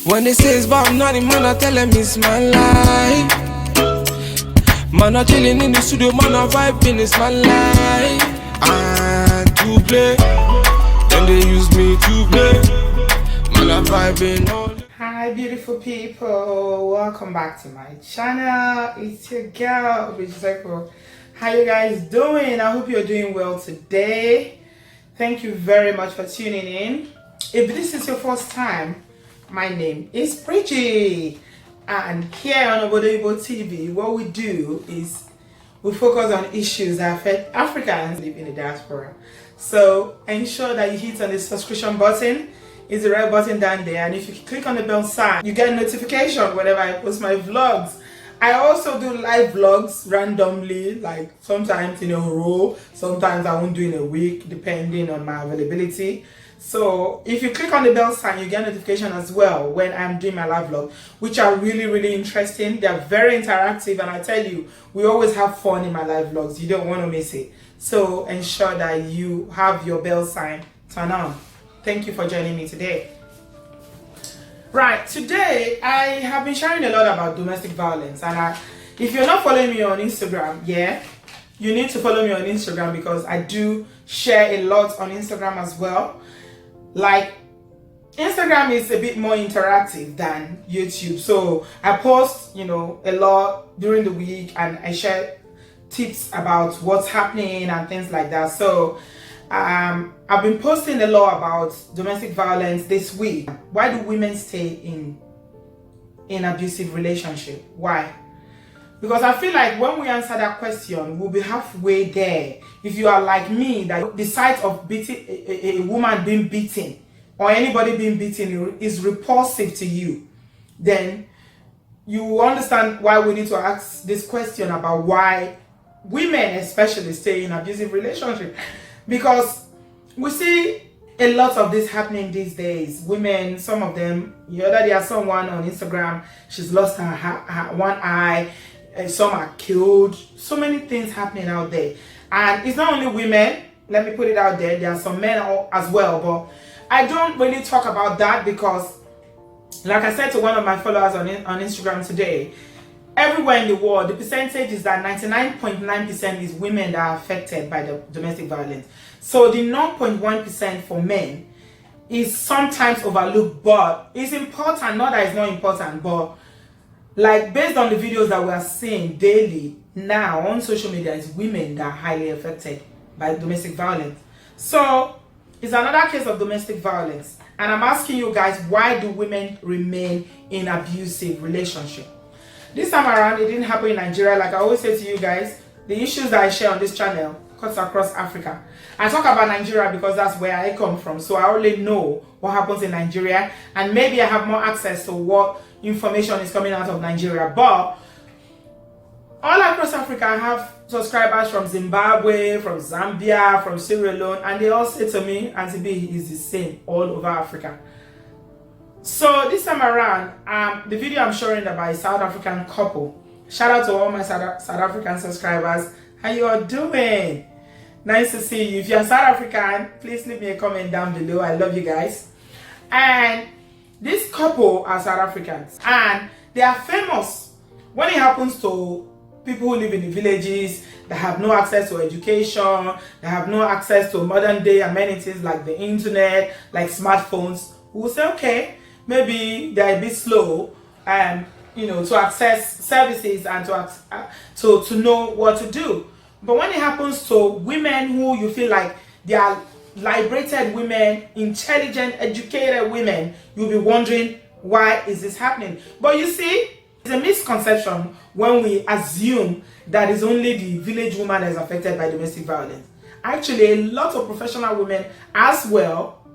When they say it's about nothing, man, I tell them it's my life. Man, I chilling in the studio, man, I vibing, it's my life. And to play, then they use me to play. Man, I vibing all. Hi beautiful people, welcome back to my channel. It's your girl Obodo. How you guys doing? I hope you're doing well today. Thank you very much for tuning in. If this is your first time, my name is Preachy, and here on Oyinbo TV, what we do is we focus on issues that affect Africans live in the diaspora. So ensure that you hit on the subscription button. It's the red button down there, and if you click on the bell sign, you get a notification whenever I post my vlogs. I also do live vlogs randomly, like sometimes in a row, sometimes I won't do in a week, depending on my availability. So if you click on the bell sign, you get notification as well when I'm doing my live vlog, which are really interesting. They're very interactive, and I tell you, we always have fun in my live vlogs. You don't want to miss it. So ensure that you have your bell sign turned on. Thank you for joining me today. Right, today I have been sharing a lot about domestic violence, and if you're not following me on Instagram, you need to follow me on Instagram, because I do share a lot on Instagram as well. Like, Instagram is a bit more interactive than YouTube, so I post, a lot during the week, and I share tips about what's happening and things like that. So I've been posting a lot about domestic violence this week. Why do women stay in abusive relationship? Why? Because I feel like when we answer that question, we'll be halfway there. If you are like me, that the sight of beating a woman being beaten or anybody being beaten is repulsive to you, then you will understand why we need to ask this question about why women especially stay in abusive relationship. Because we see a lot of this happening these days. Women, some of them, the other day I saw one on Instagram, she's lost her one eye, some are killed, so many things happening out there. And it's not only women, let me put it out there, there are some men as well, but I don't really talk about that because, like I said to one of my followers on Instagram today, everywhere in the world, the percentage is that 99.9% is women that are affected by the domestic violence. So the 0.1% for men is sometimes overlooked, but it's important. Not that it's not important, but like based on the videos that we are seeing daily now on social media, it's women that are highly affected by domestic violence. So it's another case of domestic violence, and I'm asking you guys, why do women remain in abusive relationship? This time around, it didn't happen in Nigeria. Like I always say to you guys, the issues that I share on this channel cuts across Africa. I talk about Nigeria because that's where I come from, so I only know what happens in Nigeria, and maybe I have more access to what information is coming out of Nigeria. But all across Africa, I have subscribers from Zimbabwe, from Zambia, from Sierra Leone, and they all say to me, Auntie B is the same all over Africa. So this time around, the video I'm showing about a South African couple. Shout out to all my South African subscribers. How you all doing? Nice to see you. If you're South African, please leave me a comment down below. I love you guys. And this couple are South Africans, and they are famous when it happens to people who live in the villages that have no access to education, that have no access to modern day amenities like the internet, like smartphones. We will say, okay, maybe they're a bit slow, to access services and to know what to do. But when it happens to women who you feel like they are liberated women, intelligent, educated women, you'll be wondering, why is this happening? But you see, it's a misconception when we assume that it's only the village woman that is affected by domestic violence. Actually, a lot of professional women as well,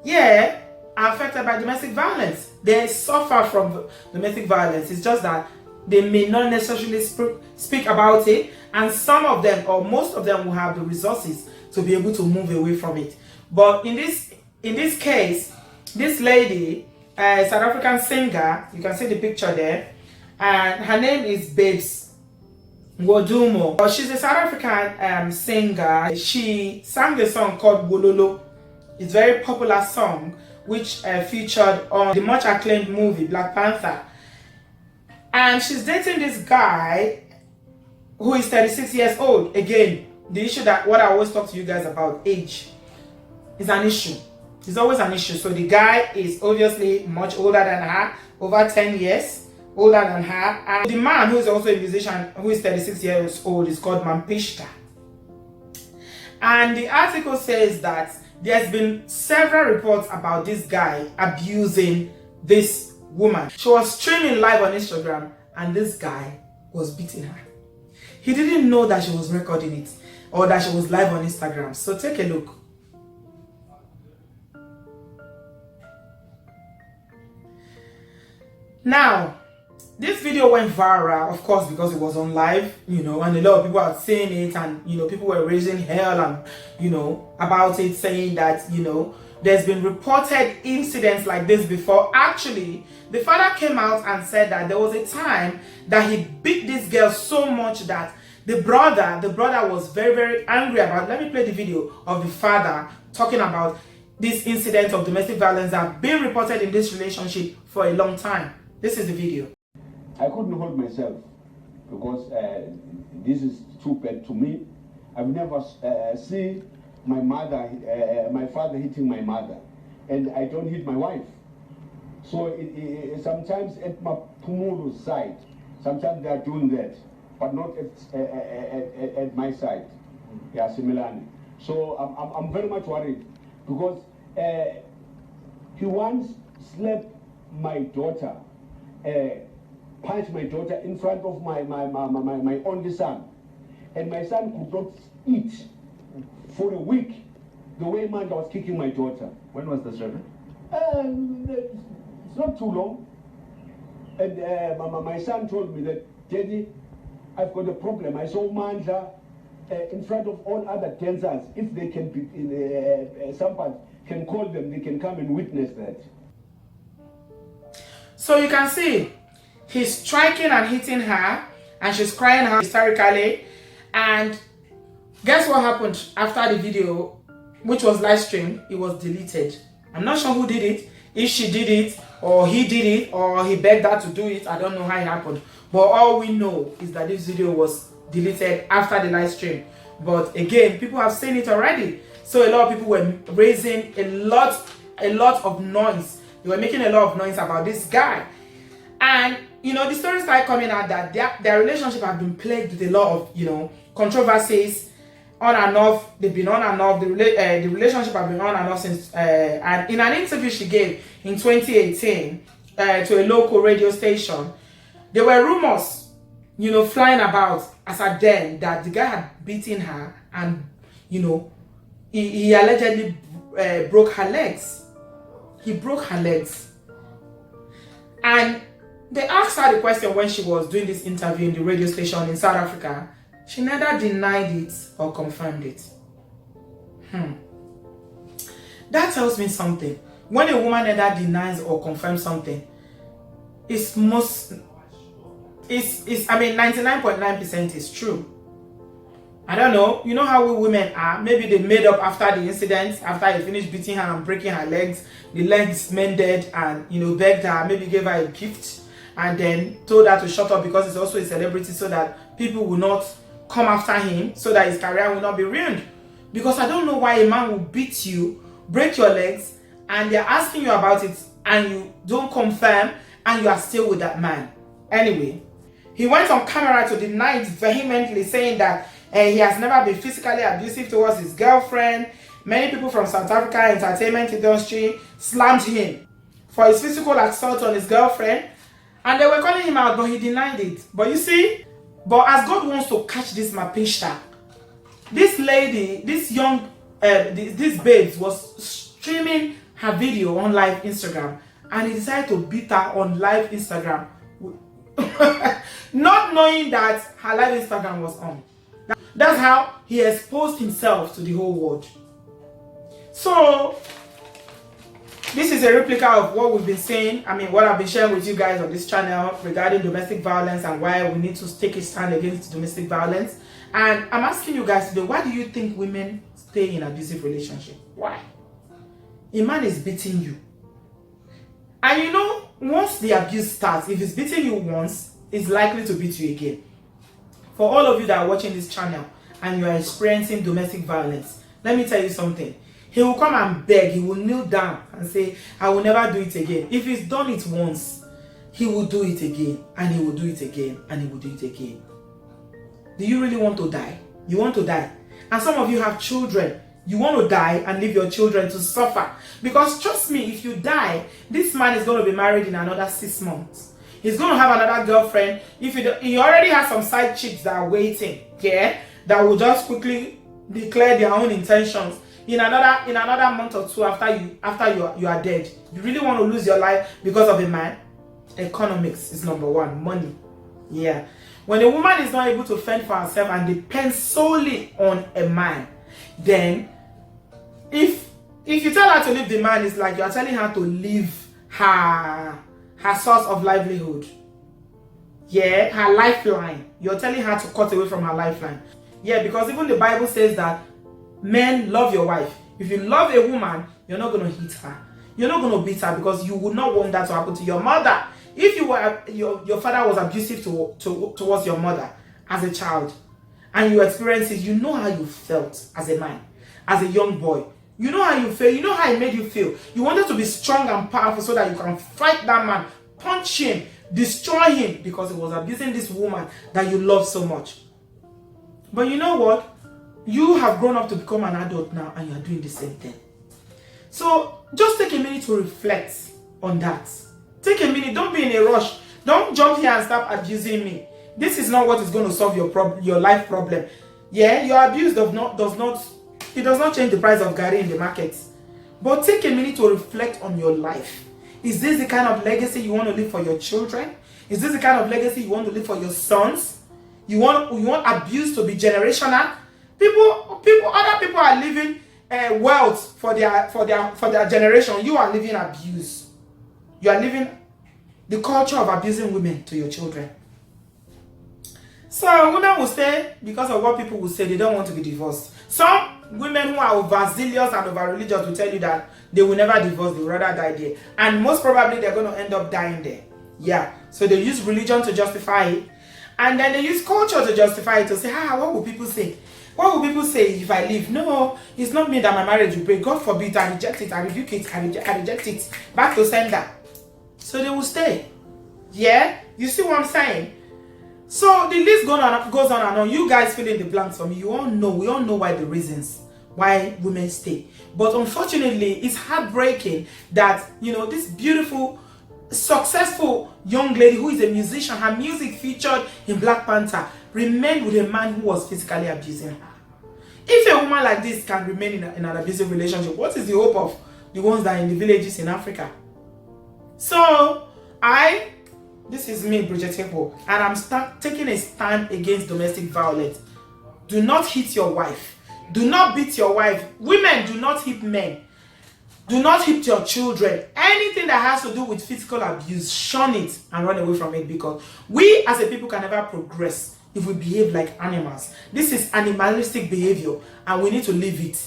are affected by domestic violence. They suffer from domestic violence. It's just that they may not necessarily speak about it, and some of them or most of them will have the resources to be able to move away from it. But in this case, this lady, a South African singer, you can see the picture there, and her name is Babes Wodumo. She's a South African singer. She sang a song called Wololo. It's a very popular song which featured on the much acclaimed movie Black Panther. And she's dating this guy who is 36 years old. Again, the issue that what I always talk to you guys about, age, is an issue. It's always an issue. So the guy is obviously much older than her, over 10 years older than her. And the man, who is also a musician, who is 36 years old, is called Mampishta. And the article says that there's been several reports about this guy abusing this woman. She was streaming live on Instagram and this guy was beating her. He didn't know that she was recording it or that she was live on Instagram. So take a look. Now, this video went viral, of course, because it was on live, you know, and a lot of people are seeing it, and, you know, people were raising hell and, you know, about it, saying that, you know, there's been reported incidents like this before. Actually, the father came out and said that there was a time that he beat this girl so much that the brother was very, very angry about it. Let me play the video of the father talking about this incident of domestic violence that have been reported in this relationship for a long time. This is the video. I couldn't hold myself because this is too bad to me. I've never seen my mother, my father hitting my mother, and I don't hit my wife. So sometimes at my Pumuru's side, sometimes they are doing that, but not at my side. Yeah, similarly. So I'm very much worried because he once slapped my daughter. Punched my daughter in front of my only son, and my son could not eat for a week the way Manda was kicking my daughter. When was this, Reverend? It's not too long. And my son told me that, Daddy, I've got a problem. I saw Manda in front of all other dancers. If they can be, somebody can call them, they can come and witness that. So you can see, he's striking and hitting her, and she's crying out hysterically. And guess what happened after the video, which was live streamed? It was deleted. I'm not sure who did it, if she did it, or he did it, or he begged her to do it. I don't know how it happened. But all we know is that this video was deleted after the live stream. But again, people have seen it already. So a lot of people were raising a lot of noise. They were making a lot of noise about this guy. And, you know, the stories started coming out that their relationship had been plagued with a lot of, you know, controversies on and off. They've been on and off. The relationship had been on and off since, and in an interview she gave in 2018 to a local radio station, there were rumors, you know, flying about as at then that the guy had beaten her and, you know, he allegedly broke her legs. He broke her legs. And they asked her the question when she was doing this interview in the radio station in South Africa. She neither denied it or confirmed it. That tells me something. When a woman neither denies or confirms something, it's 99.9% is true. I don't know. You know how we women are. Maybe they made up after the incident, after he finished beating her and breaking her legs. The legs mended and, you know, begged her, maybe gave her a gift, and then told her to shut up because he's also a celebrity, so that people will not come after him, so that his career will not be ruined. Because I don't know why a man will beat you, break your legs, and they're asking you about it, and you don't confirm, and you are still with that man. Anyway, he went on camera to deny it vehemently, saying that he has never been physically abusive towards his girlfriend. Many people from South Africa entertainment industry slammed him for his physical assault on his girlfriend, and they were calling him out, but he denied it. But you see, but as God wants to catch this Mapishta, this lady, this young, this babes was streaming her video on live Instagram, and he decided to beat her on live Instagram, not knowing that her live Instagram was on. That's how he exposed himself to the whole world. So, this is a replica of what we've been saying. I mean, what I've been sharing with you guys on this channel regarding domestic violence and why we need to take a stand against domestic violence. And I'm asking you guys today, why do you think women stay in abusive relationships? Why? A man is beating you. And you know, once the abuse starts, if it's beating you once, it's likely to beat you again. For all of you that are watching this channel and you are experiencing domestic violence, let me tell you something. He will come and beg, he will kneel down and say, I will never do it again. If he's done it once, he will do it again, and he will do it again, and he will do it again. Do you really want to die? You want to die? And some of you have children. You want to die and leave your children to suffer. Because trust me, if you die, this man is going to be married in another 6 months. He's going to have another girlfriend. If he already has some side chicks that are waiting, yeah, that will just quickly declare their own intentions in another month or two after you are dead. You really want to lose your life because of a man? Economics is number one. Money. Yeah. When a woman is not able to fend for herself and depends solely on a man, then if you tell her to leave the man, it's like you are telling her to leave her source of livelihood. Yeah, her lifeline. You're telling her to cut away from her lifeline. Yeah, because even the Bible says that men, love your wife. If you love a woman, you're not going to hit her. You're not going to beat her, because you would not want that to happen to your mother. If your father was abusive towards your mother as a child, and you experienced it, you know how you felt as a man, as a young boy. You know how you feel. You know how it made you feel. You wanted to be strong and powerful so that you can fight that man, punch him, destroy him, because he was abusing this woman that you love so much. But you know what? You have grown up to become an adult now, and you are doing the same thing. So just take a minute to reflect on that. Take a minute. Don't be in a rush. Don't jump here and start abusing me. This is not what is going to solve your life problem. Yeah, your abuse does not change the price of garri in the market. But take a minute to reflect on your life. Is this the kind of legacy you want to leave for your children? Is this the kind of legacy you want to leave for your sons? You want abuse to be generational? Other people are living wealth for their generation. You are living abuse. You are living the culture of abusing women to your children. So women will stay because of what people will say. They don't want to be divorced. Some women who are overzealous and over-religious will tell you that they will never divorce, they will rather die there. And most probably they're going to end up dying there. Yeah. So they use religion to justify it. And then they use culture to justify it, to say, what will people say? What will people say if I leave? No, it's not me that my marriage will break. God forbid, I reject it, I rebuke it, I reject it. Back to sender. So they will stay. Yeah? You see what I'm saying? So the list goes on and on. You guys fill in the blanks for me. We all know why the reasons why women stay. But unfortunately, it's heartbreaking that, this beautiful, successful young lady who is a musician, her music featured in Black Panther, remained with a man who was physically abusing her. If a woman like this can remain in an abusive relationship, what is the hope of the ones that are in the villages in Africa? So, this is me, Bridget Temple, and I'm taking a stand against domestic violence. Do not hit your wife. Do not beat your wife. Women, do not hit men. Do not hit your children. Anything that has to do with physical abuse, shun it and run away from it, because we as a people can never progress if we behave like animals. This is animalistic behavior, and we need to leave it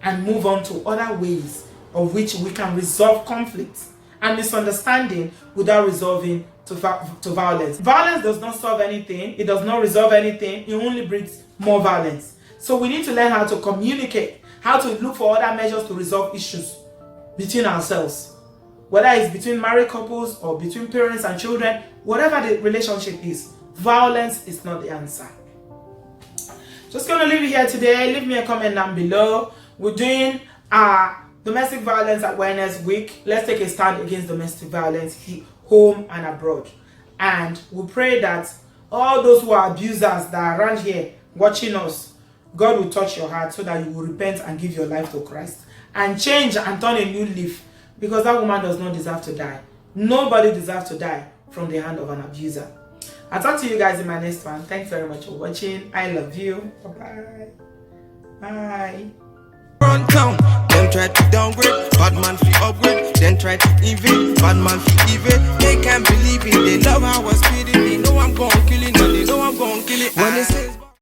and move on to other ways of which we can resolve conflicts and misunderstanding without resolving to violence. Violence does not solve anything. It does not resolve anything. It only brings more violence. So we need to learn how to communicate, how to look for other measures to resolve issues between ourselves. Whether it's between married couples or between parents and children, whatever the relationship is, violence is not the answer. Just gonna leave it here today. Leave me a comment down below. We're doing Domestic Violence Awareness Week. Let's take a stand against domestic violence home and abroad. And we pray that all those who are abusers that are around here watching us, God will touch your heart so that you will repent and give your life to Christ and change and turn a new leaf, because that woman does not deserve to die. Nobody deserves to die from the hand of an abuser. I'll talk to you guys in my next one. Thanks very much for watching. I love you. Bye-bye. Bye. Run down, them try to downgrade, bad man fi upgrade, then try to evade, bad man fi evade. They can't believe it, they love how I was speeding, they know I'm gon' kill it, and they know I'm gon' kill it. When it says